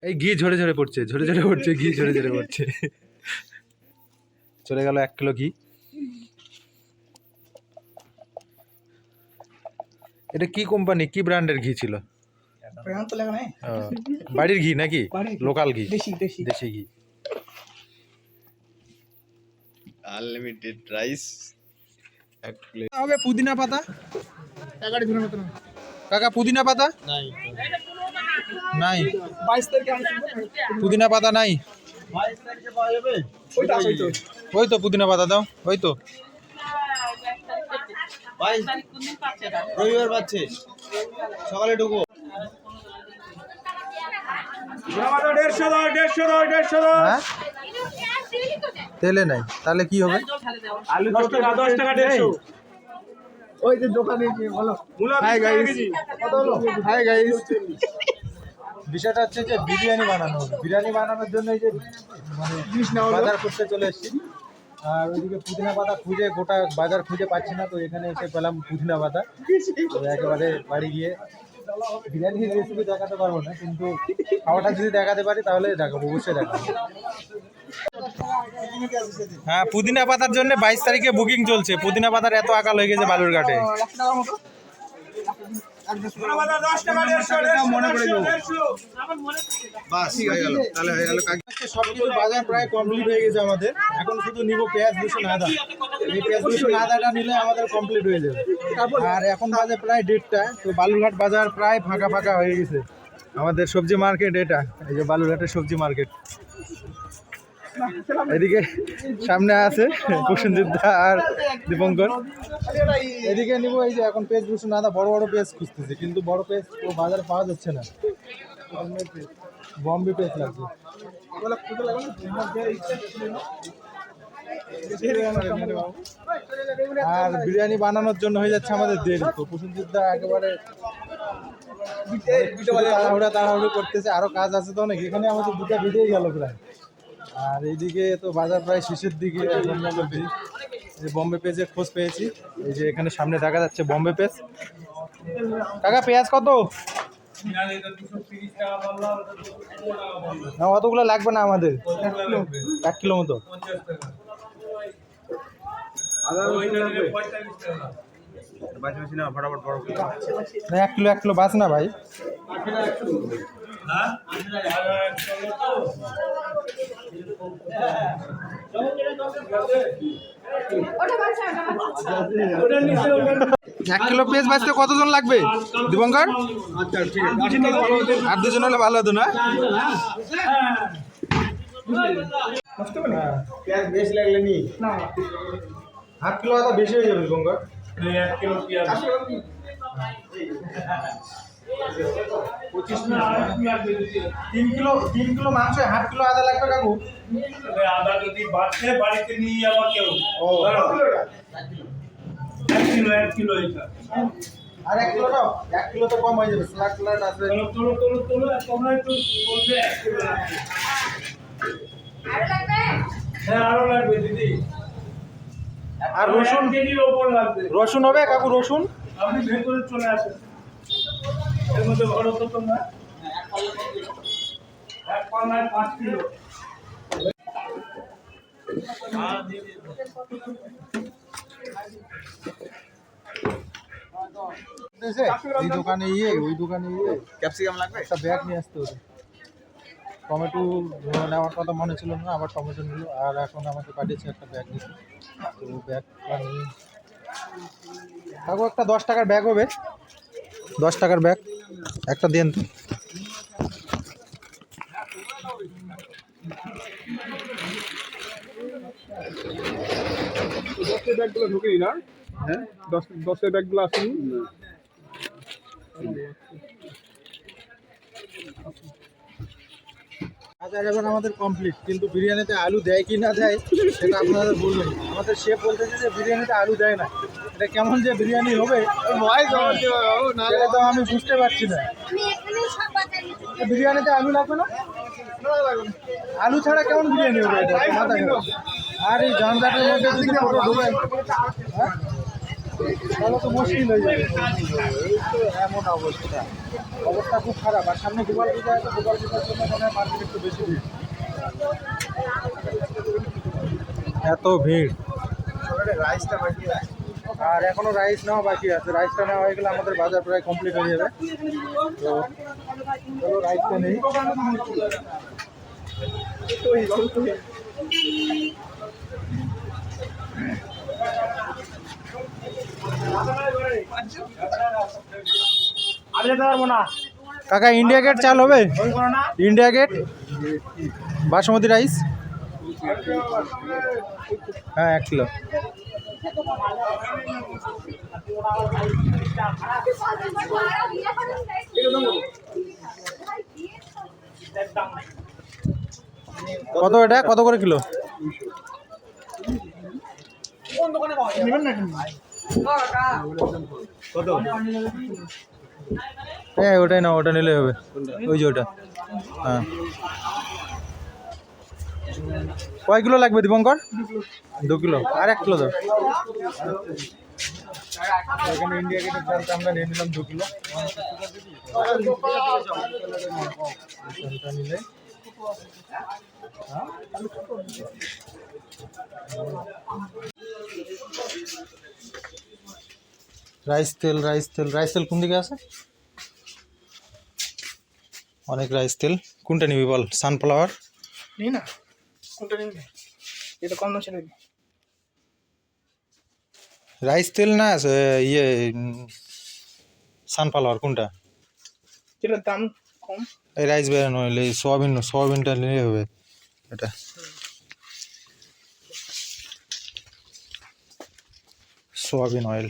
এই ঘি ঝরে ঝরে পড়ছে, ঝরে ঝরে পড়ছে, ঘি ঝরে ঝরে পড়ছে। চলে গেল 1 কিলো ঘি। এটা কি কোম্পানি, কি ব্র্যান্ডের ঘি ছিল? বাড়ির ঘি নাকি লোকাল ঘি? দেশি ঘি। আনলিমিটেড রাইস হবে পুদিনা পাতা। কাকা পুদিনা পাতা নাই? পুদিনা পাতা নাই? ওই তো পুদিনা পাতা দাও, ওই তো। রবিবার পাচ্ছে, সকালে ঢুকো। হ্যাঁ? তেলে নাই, তাহলে কি হবে? ওই যে দোকানে গিয়ে বলো। Hi guys, hi guys. বিষয়টা হচ্ছে যে বিরিয়ানি বানানো হবে। বিরিয়ানি বানানোর জন্য এই যে মানে বাজার করতে চলে এসেছি। আর ওইদিকে পুদিনা পাতা খুঁজে গোটা বাজার খুঁজে পাচ্ছি না, তো এখানে এসে পেলাম পুদিনা পাতা। তো একেবারে বাড়ি গিয়ে বিরিয়ানির রেসিপি দেখাতে পারবো না, কিন্তু খাওয়াটা যদি দেখাতে পারি তাহলে দেখাবো, অবশ্যই দেখাবো। হ্যাঁ, পুদিনা পাতার জন্য 22 তারিখে বুকিং চলছে। পুদিনা পাতার এত আকাল হয়ে গেছে বালুরঘাটে। সবকিছু বাজার প্রায় কমপ্লিট হয়ে গেছে আমাদের। এখন শুধু নিব পেঁয়াজ, রসুন, আদা। এই পেঁয়াজ, রসুন, আদাটা নিলে আমাদের কমপ্লিট হয়ে যাবে। আর এখন বাজে প্রায় 1:30টা। তো বালুরঘাট বাজার প্রায় ফাঁকা ফাঁকা হয়ে গেছে। আমাদের সবজি মার্কেট এটা, এই যে বালুরঘাটের সবজি মার্কেট। এদিকে সামনে আছে প্রসেনজিৎ দা আর দীপঙ্কর। এদিকে নিব এই যে এখন পেঁয়াজ, রসুন, আদা। বড় বড় পেঁয়াজ খুঁজতেছে, কিন্তু বড় পেঁয়াজ তো বাজারে পাওয়া যাচ্ছে না। বম্বে পেঁয়াজ লাগছে। আর বিরিয়ানি বানানোর জন্য হয়ে যাচ্ছে আমাদের দেরি। তো প্রসেনজিৎ দা একেবারে তাড়াহুড়ো করতেছে, আরো কাজ আছে তো অনেক। এখানে আমাদের 2টা ভিডিও গেল প্রায়। আর এইদিকে তো বাজার প্রায় শেষের দিকে। যে বম্বে পেঁয়াজের খোঁজ পেয়েছি, এই যে এখানে সামনে দেখা যাচ্ছে বম্বে পেঁয়াজ। কাকা পেঁয়াজ কত? না অতগুলো লাগবে না আমাদের, 1 কিলো মতো। না 1 কিলো বাস না ভাই। এক কিলো পেঁয়াজ বাঁচতে কতজন লাগবে দীপঙ্কর? আর 2জন হলে ভালো হতো না? পেঁয়াজ বেশ লাগলে নি 1/2 কিলো আদা বেশি হয়ে যাবে দীপঙ্কর। 3 কিলো মাংস, 1/2 কিলো আদা লাগবে কাকু। আদা যদি বাড়ছে বাড়িতে নিয়ে যাওয়া কেউ। ও 1 কিলো এটা। আর 1 কিলো দাও, 1 কিলো তো কম হয়ে যাবে। স্যালাড আছে। তোলো তোমরা একটু বলবে 1 কিলো লাগবে। আরো লাগবে? হ্যাঁ আরো লাগবে দিদি। আর রসুন কেজির ওপর লাগবে। রসুন হবে কাকু? রসুন আপনি ভেতরে চলে আসেন, এর মধ্যে ভরো তো তোমরা। 1 পাল্লায় 5 কিলো। এই দোকানে ওই দোকানে ক্যাপসিকাম লাগবে। একটা ব্যাগ নিয়ে আসতে হবে। টমেটো নেওয়ার কথা মনে ছিল না, আবার টমেটো নিল। আর এখন আমাকে পাঠিয়েছে একটা ব্যাগ নিতে। তো ব্যাগ নিয়ে কাকু একটা 10 টাকার ব্যাগ হবে? 10 টাকার ব্যাগ একটা দেন তো। ব্যাগগুলো ঢুকেনি না? হ্যাঁ 10-10 ব্যাগগুলো আসেনি। বাজার এবার আমাদের কমপ্লিট, কিন্তু বিরিয়ানিতে আলু দেয় কি না দেয় সেটা আপনাদের বলবেন। আমাদের শেফ বলতেছে যে বিরিয়ানিতে আলু দেয় না। এটা কেমন যে বিরিয়ানি হবে সেটা তো আমি বুঝতে পারছি না। বিরিয়ানিতে আলু লাগবে না? আলু ছাড়া কেমন বিরিয়ানি হবে এটা? মাথা খারাপ। আর এই জানজাটের মধ্যে যদি টোটো ঢোকে, তাহলে তো মুশকিল হয়ে যাবে। এই তো এমন অবস্থা, অবস্থা খুব খারাপ। আর সামনে গোপাল পূজা আছে, গোপাল পূজার জন্য মনে হয় মার্কেট একটু বেশি ভিড়, এত ভিড়। রাইসটা বাকি আছে। আর এখনো রাইস নেওয়া বাকি আছে, রাইসটা নেওয়া হয়ে গেলে আমাদের বাজার প্রায় কমপ্লিট হয়ে যাবে। তো চলো রাইসটা নেই। আমি যেতে পারবো না। কাকা ইন্ডিয়া গেট চাল হবে? ওই করো না। ইন্ডিয়া গেট বাসমতি রাইস, হ্যাঁ 1 কিলো। কত এটা, কত করে কিলো? নেবেন না কিন্তু। কত? হ্যাঁ ওটাই না, ওটা নিলেই হবে, ওই যে ওটা। হ্যাঁ কয় কিলো লাগবে দীপঙ্কর? 2 কিলো। আর 1 কিলো দাও। এখানে ইন্ডিয়া গেটের চালটা আমরা নিয়ে নিলাম 2 কিলো। চালটা নিলে রাইস তেল, রাইস তেল, রাইস তেল কোন দিকে আছে? অনেক রাইস তেল। কোনটা নিবি বল? সানফ্লাওয়ার নেই না, কোনটা নিবি? এটা কম দাম ছিল। রাইস তেল না ইয়ে সানফ্লাওয়ার কোনটা? যেটার দাম কম। এই রাইস ব্র্যান অয়েল, এই সোয়াবিনটা নিলে হবে এটা। Soybean oil.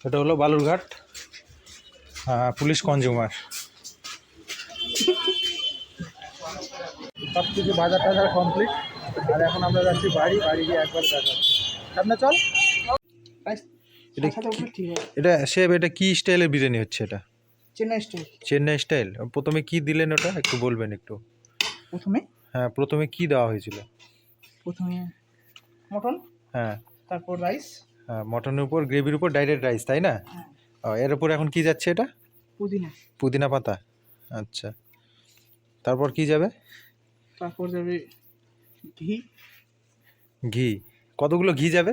এটা হলো বালুরঘাট পুলিশ কনজিউমার। সব কিছু বাজার টাজার কমপ্লিট। আর এখন আমরা যাচ্ছি বাড়ি গিয়ে একবার দেখা হচ্ছে। সামনে চল। এটা ঠিক আছে। এটা শেফ, এটা কি স্টাইলের বিরিয়ানি হচ্ছে এটা? চেন্নাই স্টাইল। চেন্নাই স্টাইল। প্রথমে কি দিলেন ওটা একটু বলবেন একটু? প্রথমে হ্যাঁ প্রথমে কি দেওয়া হয়েছিল? প্রথমে মটন, হ্যাঁ তারপর রাইস, হ্যাঁ মটনের উপর গ্রেভির উপর ডাইরেক্ট রাইস, তাই না? এর উপর এখন কি যাচ্ছে এটা? পুদিনা। পুদিনা পাতা। আচ্ছা, তারপর কি যাবে? তারপর যাবে ঘি। ঘি। কতগুলো ঘি যাবে?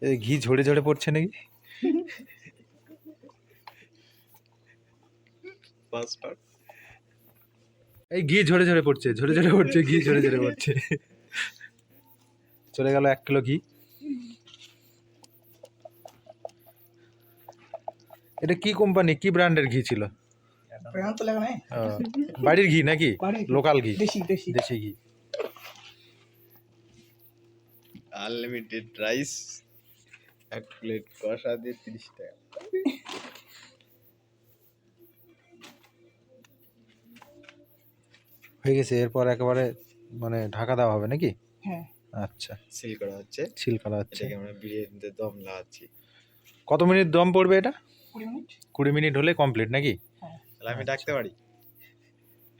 এই ঘি ঝরে ঝরে পড়ছে নাকি? এই ঘি ঝরে ঝরে পড়ছে, ঘি ঝরে ঝরে পড়ছে। চলে গেল 1 কিলো ঘি। এটা কি কোম্পানি, কি ব্র্যান্ডের ঘি ছিল? ব্র্যান্ড তো লাগা নাই। বাড়ির ঘি নাকি লোকাল ঘি? দেশি দেশি দেশি ঘি। আনলিমিটেড রাইস, 1 প্লেট কষা দিয়ে 30 টাকা। হয়ে গেছে। এরপর একেবারে মানে ঢাকা দেওয়া হবে নাকি? হ্যাঁ। আচ্ছা, সিল করা হচ্ছে। সিল করা হচ্ছে। এটাকে আমরা বিরিয়ানিতে দম লাগাচ্ছি। কত মিনিট দম পড়বে এটা? 20 মিনিট। 20 মিনিট হলে কমপ্লিট নাকি? হ্যাঁ। তাহলে আমি ডাকতে পারি?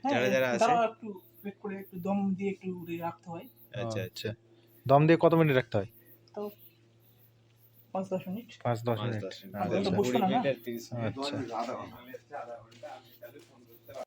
হ্যাঁ, যারা যারা আছে তাও একটু ওয়েট করে একটু দম দিয়ে একটু রাখতে হয়। আচ্ছা আচ্ছা, দম দিয়ে কত মিনিট রাখতে হয়? তো 5-10 মিনিট। 5-10 মিনিট। 5-10 মিনিট। আমাদের তো বসবো 20 না, মিনিট আর 30 মিনিট। আচ্ছা।